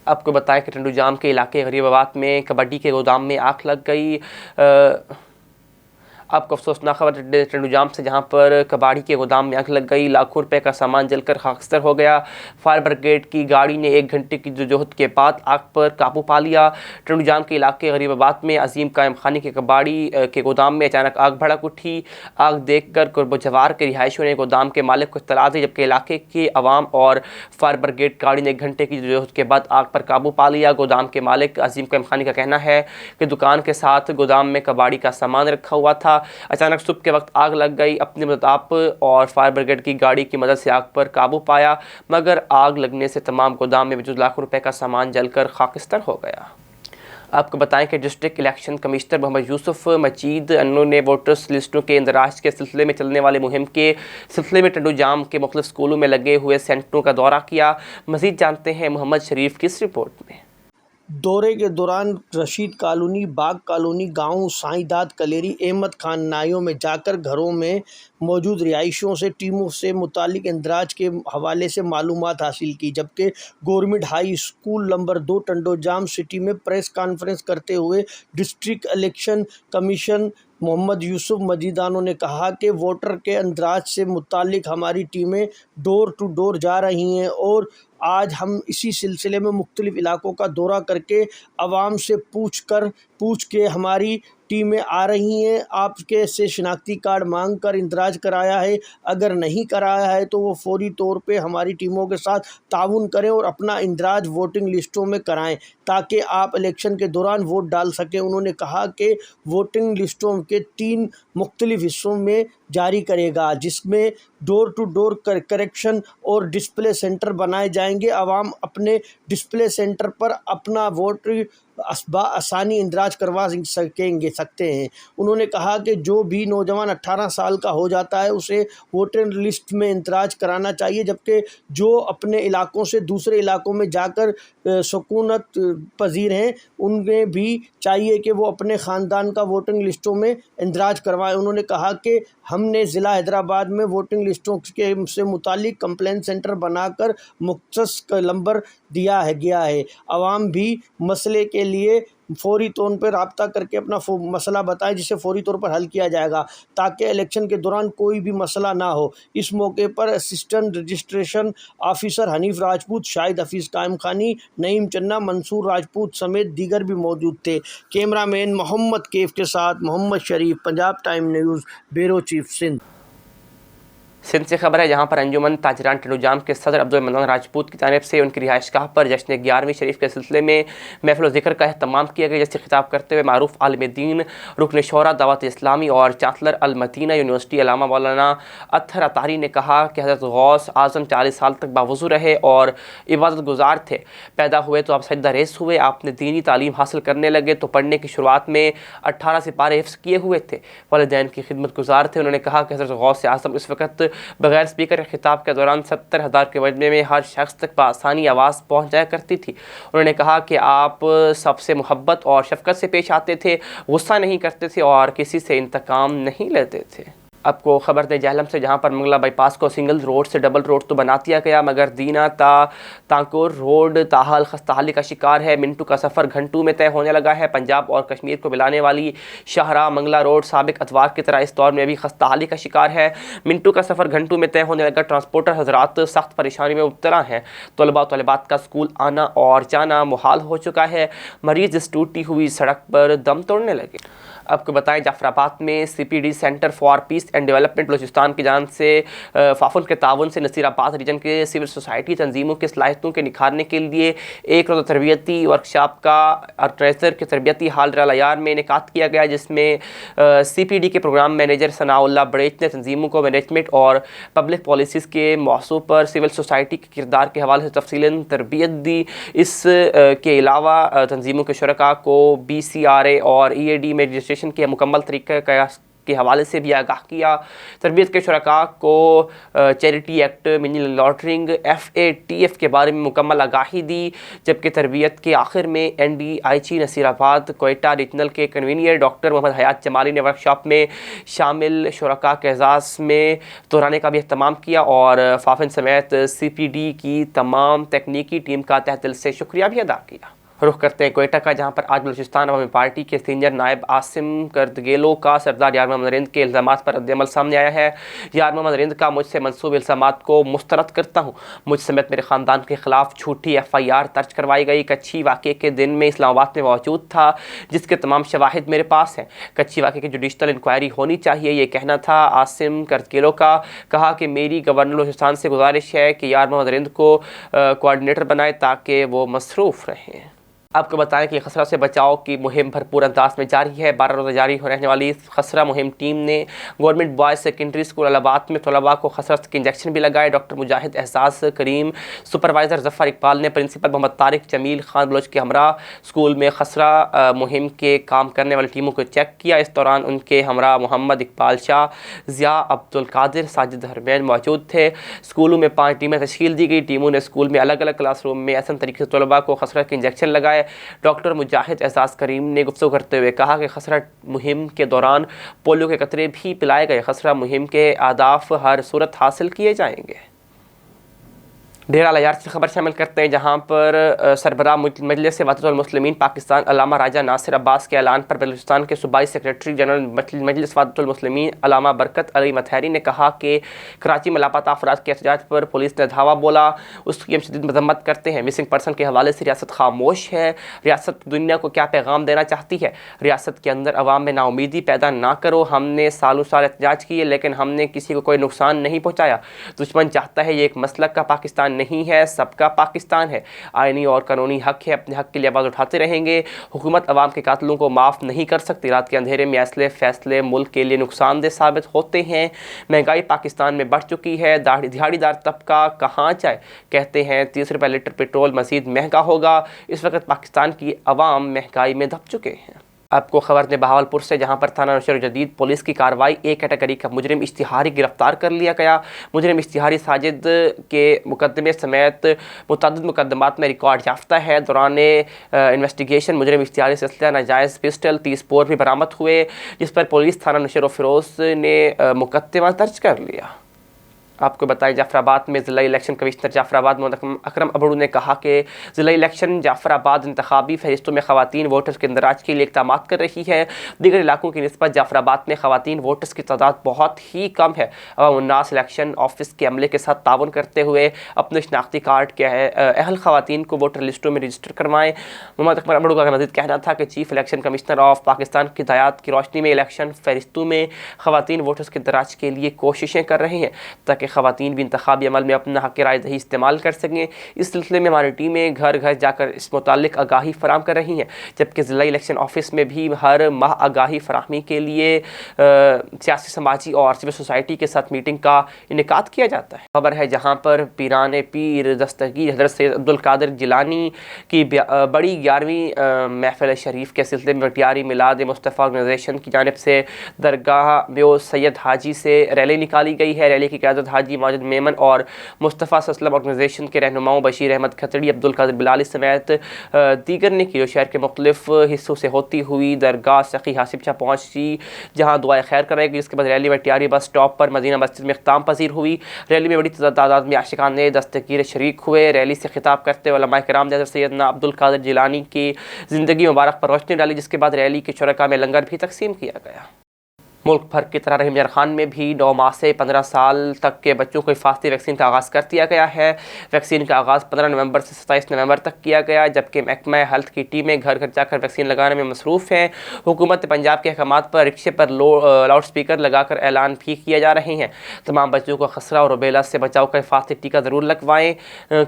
آپ کو بتائیں کہ ٹنڈو جام کے علاقے غریب آباد میں کبڈی کے گودام میں آگ لگ گئی۔ آپ کو افسوسناک خبر ٹنڈو جام سے، جہاں پر کباڑی کے گودام میں آگ لگ گئی، لاکھوں روپے کا سامان جل کر خاکستر ہو گیا۔ فائر بریگیڈ کی گاڑی نے 1 گھنٹے کی جدوجہد کے بعد آگ پر قابو پا لیا۔ ٹنڈو جام کے علاقے غریب آباد میں عظیم قائم خانی کے کباڑی کے گودام میں اچانک آگ بھڑک اٹھی۔ آگ دیکھ کر قرب و جوار کے رہائشیوں نے گودام کے مالک کو اطلاع دی، جبکہ علاقے کے عوام اور فائر بریگیڈ گاڑی نے 1 گھنٹے کی جدوجہد کے بعد آگ پر قابو پا لیا۔ گودام کے مالک عظیم قائم خانی کا کہنا ہے کہ دکان کے ساتھ گودام میں کباڑی کا سامان رکھا ہوا تھا۔ اچانک صبح کے وقت آگ لگ گئی۔ اپنی مدد آپ اور فائر بریگیڈ کی گاڑی کی مدد سے آگ پر قابو پایا، مگر آگ لگنے سے تمام گودام میں موجود لاکھوں روپے کا سامان جل کر خاکستر ہو گیا۔ آپ کو بتائیں کہ ڈسٹرکٹ الیکشن کمشنر محمد یوسف مجید انو نے ووٹرز لسٹوں کے اندراج کے سلسلے میں چلنے والے مہم کے سلسلے میں ٹنڈو جام کے مختلف اسکولوں میں لگے ہوئے سینٹروں کا دورہ کیا۔ مزید جانتے ہیں محمد شریف کی اس رپورٹ میں۔ دورے کے دوران رشید کالونی، باغ کالونی، گاؤں سائیں داد کلیری، احمد خان نائیوں میں جا کر گھروں میں موجود رہائشیوں سے ٹیموں سے متعلق اندراج کے حوالے سے معلومات حاصل کی، جبکہ government high school number 2 Tando Jam city میں پریس کانفرنس کرتے ہوئے district election commissioner Muhammad Yousuf Majeedano نے کہا کہ ووٹر کے اندراج سے متعلق ہماری ٹیمیں ڈور ٹو ڈور جا رہی ہیں اور آج ہم اسی سلسلے میں مختلف علاقوں کا دورہ کر کے عوام سے پوچھ کے ہماری ٹیمیں آ رہی ہیں۔ آپ کے سے شناختی کارڈ مانگ کر اندراج کرایا ہے، اگر نہیں کرایا ہے تو وہ فوری طور پہ ہماری ٹیموں کے ساتھ تعاون کریں اور اپنا اندراج ووٹنگ لسٹوں میں کرائیں تاکہ آپ الیکشن کے دوران ووٹ ڈال سکیں۔ انہوں نے کہا کہ ووٹنگ لسٹوں کے 3 مختلف حصوں میں جاری کرے گا، جس میں ڈور ٹو ڈور کریکشن اور ڈسپلے سینٹر بنائے جائیں گے۔ عوام اپنے ڈسپلے سینٹر پر اپنا ووٹ آسانی اندراج کروا سکتے ہیں۔ انہوں نے کہا کہ جو بھی نوجوان 18 سال کا ہو جاتا ہے اسے ووٹر لسٹ میں اندراج کرانا چاہیے، جبکہ جو اپنے علاقوں سے دوسرے علاقوں میں جا کر سکونت پذیر ہیں انہیں بھی چاہیے کہ وہ اپنے خاندان کا ووٹنگ لسٹوں میں اندراج کروائیں۔ انہوں نے کہا کہ ہم نے ضلع حیدرآباد میں ووٹنگ لسٹوں سے متعلق کمپلین سینٹر بنا کر مختص نمبر دیا گیا ہے۔ عوام بھی مسئلے کے لیے فوری طور پر رابطہ کر کے اپنا مسئلہ بتائیں، جسے فوری طور پر حل کیا جائے گا تاکہ الیکشن کے دوران کوئی بھی مسئلہ نہ ہو۔ اس موقع پر assistant registration officer Hanif Rajput, Shahid Hafeez Qaim Khani, نعیم چنہ، منصور راجپوت سمیت دیگر بھی موجود تھے۔ کیمرہ مین محمد کیف کے ساتھ Muhammad Sharif, Punjab time news, bureau chief, Sindh. Sindh سے خبر ہے، جہاں پر انجمن تاجران ٹنڈو جام کے صدر عبدالمنان راجپوت کی جانب سے ان کی رہائش گاہ پر جشن 11ویں شریف کے سلسلے میں محفل و ذکر کا اہتمام کیا گیا، جس سے خطاب کرتے ہوئے معروف عالم دین، رکن شورا دعوت اسلامی اور چانسلر المدینہ یونیورسٹی علامہ مولانا اطہر اطہری نے کہا کہ حضرت غوث اعظم 40 سال تک باوضو رہے اور عبادت گزار تھے۔ پیدا ہوئے تو آپ سجدہ ریز ہوئے، آپ نے دینی تعلیم حاصل کرنے لگے تو پڑھنے کی شروعات میں 18 سپارے حفظ کیے ہوئے تھے، والدین کی خدمت گزار تھے۔ انہوں نے کہا کہ حضرت غوث اعظم اس وقت بغیر اسپیکر کے خطاب کے دوران 70,000 کے مجمع میں ہر شخص تک بآسانی آواز پہنچ جایا کرتی تھی۔ انہوں نے کہا کہ آپ سب سے محبت اور شفقت سے پیش آتے تھے، غصہ نہیں کرتے تھے اور کسی سے انتقام نہیں لیتے تھے۔ آپ کو خبر دیں جہلم سے، جہاں پر منگلہ بائی پاس کو سنگل روڈ سے ڈبل روڈ تو بنا دیا گیا، مگر دینا تا تانکور روڈ تاحال خستحالی کا شکار ہے۔ منٹو کا سفر گھنٹوں میں طے ہونے لگا ہے۔ پنجاب اور کشمیر کو ملانے والی شاہراہ منگلہ روڈ سابق اتوار کی طرح اس دور میں بھی خستحالی کا شکار ہے۔ منٹو کا سفر گھنٹوں میں طے ہونے لگا۔ ٹرانسپورٹر حضرات سخت پریشانی میں مبتلا ہیں۔ طلباء و طالبات کا سکول آنا اور جانا محال ہو چکا ہے۔ مریض اس ٹوٹی ہوئی سڑک پر دم توڑنے لگے۔ آپ کو بتائیں جعفر آباد میں CPD centre for piece and development Balochistan کی جانب سے فافن کے تعاون سے نصیر آباد ریجن کے سول سوسائٹی تنظیموں کی صلاحیتوں کے نکھارنے کے لیے ایک روزہ تربیتی ورکشاپ کا آرگنائزر کے تربیتی ہال ڈیرہ العیار میں انعقاد کیا گیا، جس میں CPD کے پروگرام مینیجر ثناء اللہ بڑیچ نے تنظیموں کو مینجمنٹ اور پبلک پالیسیز کے موضوع پر سول سوسائٹی کے کردار کے حوالے سے تفصیلاً تربیت دی۔ اس کے علاوہ تنظیموں کے شرکاء کو BCRA اور EAD میں رجسٹریشن کے مکمل طریقہ کے حوالے سے بھی آگاہ کیا۔ تربیت کے شرکاء کو چیریٹی ایکٹ، منی لاٹرنگ، FATF کے بارے میں مکمل آگاہی دی، جبکہ تربیت کے آخر میں NDIG نصیر آباد کوئٹہ ریجنل کے کنوینر ڈاکٹر محمد حیات جمالی نے ورکشاپ میں شامل شرکاء کے اعزاز میں دہرانے کا بھی اہتمام کیا اور فافن سمیت CPD کی تمام تکنیکی ٹیم کا تہہ دل سے شکریہ بھی ادا کیا۔ رخ کرتے ہیں کوئٹہ کا، جہاں پر آج بلوچستان عوامی پارٹی کے سینئر نائب عاصم کردگیلو کا سردار یار محمد رند کے الزامات پر رد عمل سامنے آیا ہے۔ یار محمد رند کا مجھ سے منسوب الزامات کو مسترد کرتا ہوں، مجھ سمیت میرے خاندان کے خلاف جھوٹی FIR درج کروائی گئی۔ کچھی واقعے کے دن میں اسلام آباد میں موجود تھا، جس کے تمام شواہد میرے پاس ہیں۔ کچھی واقعے کی جوڈیشل انکوائری ہونی چاہیے، یہ کہنا تھا عاصم کردگیلو کا۔ کہا کہ میری گورنر بلوچستان سے گزارش ہے کہ یار محمد رند کو کوآرڈینیٹر بنائے تاکہ وہ مصروف رہیں۔ آپ کو بتائیں کہ خسرہ سے بچاؤ کی مہم بھرپور انداز میں جاری ہے۔ 12 روزہ جاری رہنے والی خسرہ مہم ٹیم نے گورنمنٹ بوائز سیکنڈری اسکول الہباد میں طلباء کو خسرہ کے انجیکشن بھی لگائے۔ ڈاکٹر مجاہد احساس کریم، سپروائزر ظفر اقبال نے پرنسپل محمد طارق جمیل خان بلوچ کے ہمراہ اسکول میں خسرہ مہم کے کام کرنے والی ٹیموں کو چیک کیا۔ اس دوران ان کے ہمراہ محمد اقبال شاہ، ضیاء عبدالقادر، ساجد حرمین موجود تھے۔ اسکولوں میں 5 ٹیمیں تشکیل دی گئی۔ ٹیموں نے اسکول میں الگ الگ کلاس روم میں احسن طریقے سے طلباء کو خسرہ کے انجیکشن لگائے۔ ڈاکٹر مجاہد احساس کریم نے گفتگو کرتے ہوئے کہا کہ خسرہ مہم کے دوران پولیو کے قطرے بھی پلائے گئے۔ خسرہ مہم کے اہداف ہر صورت حاصل کیے جائیں گے۔ ڈیرہ العیار سے خبر شامل کرتے ہیں، جہاں پر سربراہ مجلس وحدت المسلمین پاکستان علامہ راجہ ناصر عباس کے اعلان پر بلوچستان کے صوبائی سیکریٹری جنرل مجلس وحدت المسلمین علامہ برکت علی متحری نے کہا کہ کراچی میں لاپتہ افراد کے احتجاج پر پولیس نے دھاوا بولا، اس کی ہم شدید مذمت کرتے ہیں۔ مسنگ پرسن کے حوالے سے ریاست خاموش ہے۔ ریاست دنیا کو کیا پیغام دینا چاہتی ہے؟ ریاست کے اندر عوام میں ناامیدی پیدا نہ کرو۔ ہم نے سالوں سال احتجاج کیے لیکن ہم نے کسی کو کوئی نقصان نہیں پہنچایا۔ دشمن چاہتا ہے یہ ایک مسلک کا پاکستان نہیں ہے، سب کا پاکستان ہے۔ آئینی اور قانونی حق ہے، اپنے حق کے لیے آواز اٹھاتے رہیں گے۔ حکومت عوام کے قاتلوں کو معاف نہیں کر سکتی۔ رات کے اندھیرے میں ایسے فیصلے ملک کے لیے نقصان دہ ثابت ہوتے ہیں۔ مہنگائی پاکستان میں بڑھ چکی ہے، دہاڑی دار طبقہ کہاں جائے؟ کہتے ہیں 30 روپے لیٹر پیٹرول مزید مہنگا ہوگا۔ اس وقت پاکستان کی عوام مہنگائی میں دب چکے ہیں۔ آپ کو خبر دیں بہاولپور سے، جہاں پر تھانہ نشر جدید پولیس کی کارروائی، ایک کیٹیگری کا مجرم اشتہاری گرفتار کر لیا گیا۔ مجرم اشتہاری ساجد کے مقدمے سمیت متعدد مقدمات میں ریکارڈ یافتہ ہے۔ دوران انویسٹیگیشن مجرم اشتہاری سے اسلحہ، ناجائز پسٹل، 30 بور بھی برآمد ہوئے، جس پر پولیس تھانہ نشر و فروز نے مقدمہ درج کر لیا۔ آپ کو بتائیں جعفر آباد میں ضلعی الیکشن کمشنر جعفر آباد محمد اکرم ابڑو نے کہا کہ ضلعی الیکشن جعفر آباد انتخابی فہرستوں میں خواتین ووٹرز کے اندراج کے لیے اقدامات کر رہی ہے۔ دیگر علاقوں کی نسبت جعفر آباد میں خواتین ووٹرز کی تعداد بہت ہی کم ہے۔ عوام الناس الیکشن آفس کے عملے کے ساتھ تعاون کرتے ہوئے اپنے شناختی کارڈ کے اہل خواتین کو ووٹر لسٹوں میں رجسٹر کروائیں۔ محمد اکرم ابڑو کا مزید کہنا تھا کہ chief election commissioner of Pakistan کی ہدایات کی روشنی میں الیکشن فہرستوں میں خواتین ووٹرز کے اندراج کے لیے کوششیں کر رہے ہیں تاکہ خواتین بھی انتخابی عمل میں اپنا حق رائے دہی استعمال کر سکیں۔ اس سلسلے میں ہماری ٹیمیں گھر گھر جا کر اس متعلق آگاہی فراہم کر رہی ہیں، جبکہ ضلعی الیکشن آفس میں بھی ہر ماہ آگاہی فراہمی کے لیے سیاسی، سماجی اور سول سوسائٹی کے ساتھ میٹنگ کا انعقاد کیا جاتا ہے۔ خبر ہے جہاں پر پیران پیر دستگیر حضرت سید عبدالقادر جیلانی کی بڑی 11ویں محفل شریف کے سلسلے میں بٹیاری میلاد مصطفیٰ آرگنائزیشن کی جانب سے درگاہ بیو سید حاجی سے ریلی نکالی گئی ہے۔ ریلی کی قیادت حاجی ماجد میمن اور مصطفیٰ صلی اللہ علیہ وسلم آرگنائزیشن کے رہنماؤں بشیر احمد کھتڑی، عبدالقادر بلالی سمیت دیگر نے کی، جو شہر کے مختلف حصوں سے ہوتی ہوئی درگاہ سخی حاسب شاہ پہنچی، جہاں دعائے خیر کرائی گئی۔ اس کے بعد ریلی میں ٹیاری بس اسٹاپ پر مدینہ مسجد میں اختتام پذیر ہوئی۔ ریلی میں بڑی تعداد میں عاشقان دستگیر شریک ہوئے۔ ریلی سے خطاب کرتے ہوئے علماء کرام نے حضرت سیدنا عبدالقادر جیلانی کی زندگی مبارک پر روشنی ڈالی، جس کے بعد ریلی کے شرکاء میں لنگر بھی تقسیم کیا گیا۔ ملک بھر کی طرح رحیم یار خان میں بھی 9 ماہ سے 15 سال تک کے بچوں کو حفاظتی ویکسین کا آغاز کر دیا گیا ہے۔ ویکسین کا آغاز 15 نومبر سے 27 نومبر تک کیا گیا، جبکہ محکمہ ہیلتھ کی ٹیمیں گھر گھر جا کر ویکسین لگانے میں مصروف ہیں۔ حکومت پنجاب کے احکامات پر رکشے پر لاؤڈ سپیکر لگا کر اعلان بھی کیے جا رہے ہیں۔ تمام بچوں کو خسرہ اور روبیلا سے بچاؤ کا حفاظتی ٹیکہ ضرور لگوائیں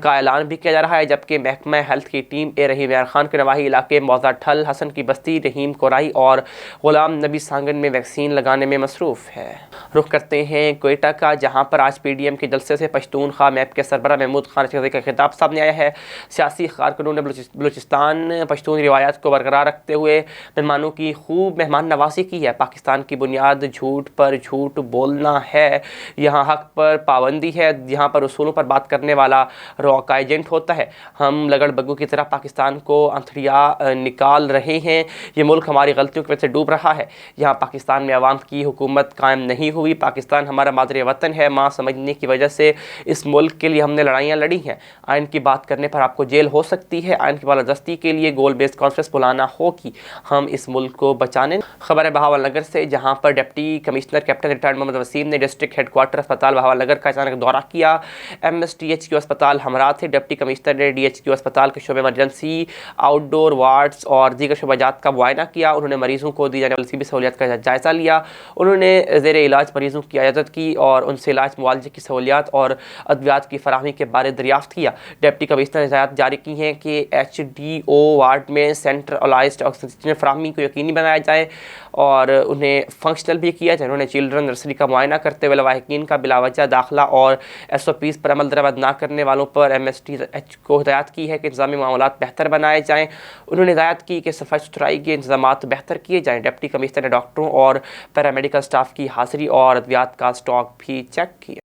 کا اعلان بھی کیا جا رہا ہے، جبکہ محکمہ ہیلتھ کی ٹیم رحیم یار خان کے نواحی علاقے موضع ٹھل، حسن کی بستی، رحیم کورائی اور غلام نبی سانگن میں ویکسین لگانے لگانے میں مصروف ہے۔ رخ کرتے ہیں کوئٹہ کا، جہاں پر آج پی ڈی ایم کے جلسے سے پشتونخوا میپ کے سربراہ محمود خان رشیدی کا خطاب سامنے آیا ہے۔ سیاسی کارکنوں نے بلوچستان پشتون روایات کو برقرار رکھتے ہوئے مہمانوں کی خوب مہمان نوازی کی ہے۔ پاکستان کی بنیاد جھوٹ پر جھوٹ بولنا ہے، یہاں حق پر پابندی ہے، یہاں پر اصولوں پر بات کرنے والا را کا ایجنٹ ہوتا ہے۔ ہم لگڑ بگو کی طرح پاکستان کو انتھڑیا نکال رہے ہیں، یہ ملک ہماری غلطیوں کی وجہ سے ڈوب رہا ہے۔ یہاں پاکستان میں عوام کی حکومت قائم نہیں ہوئی، پاکستان ہمارا مادر وطن ہے، ماں سمجھنے کی وجہ سے اس ملک کے لیے ہم نے لڑائیاں لڑی ہیں۔ آئین کی بات کرنے پر آپ کو جیل ہو سکتی ہے، آئین کی بالادستی کے لیے گول بیس کانفرنس بلانا ہوگی، ہم اس ملک کو بچانے۔ خبر ہے بہاول نگر سے، جہاں پر ڈپٹی کمشنر کیپٹن ریٹائرڈ محمد وسیم نے ڈسٹرکٹ ہیڈ کوارٹر اسپتال بہاول نگر کا اچانک دورہ کیا۔ M S T H Q اسپتال ہمراہ تھے۔ ڈپٹی کمشنر نے ڈی ایچ کیو اسپتال کے شعبے ایمرجنسی، آؤٹ ڈور وارڈز اور دیگر شعبہ جات کا معائنہ کیا۔ انہوں نے مریضوں کو دی جانے والی طبی سہولیات کا جائزہ لیا۔ انہوں نے زیر علاج مریضوں کی عیادت کی اور ان سے علاج، معالجے کی سہولیات اور ادویات کی فراہمی کے بارے دریافت کیا۔ ڈپٹی کمشنر نے ہدایات جاری کی ہیں کہ ایچ ڈی او وارڈ میں سینٹرلائزڈ آکسیجن فراہمی کو یقینی بنایا جائے اور انہیں فنکشنل بھی کیا جائے۔ انہوں نے چلڈرن نرسری کا معائنہ کرتے ہوئے لواحقین کا بلا وجہ داخلہ اور ایس او پیز پر عمل درآمد نہ کرنے والوں پر ایم ایس ٹی ایچ کو ہدایت کی ہے کہ انتظامی معاملات بہتر بنائے جائیں۔ انہوں نے ہدایت کی کہ صفائی ستھرائی کے انتظامات بہتر کیے جائیں۔ ڈپٹی کمشنر نے ڈاکٹروں اور پیرامیڈیکل اسٹاف کی حاضری اور ادویات کا اسٹاک بھی چیک کیا۔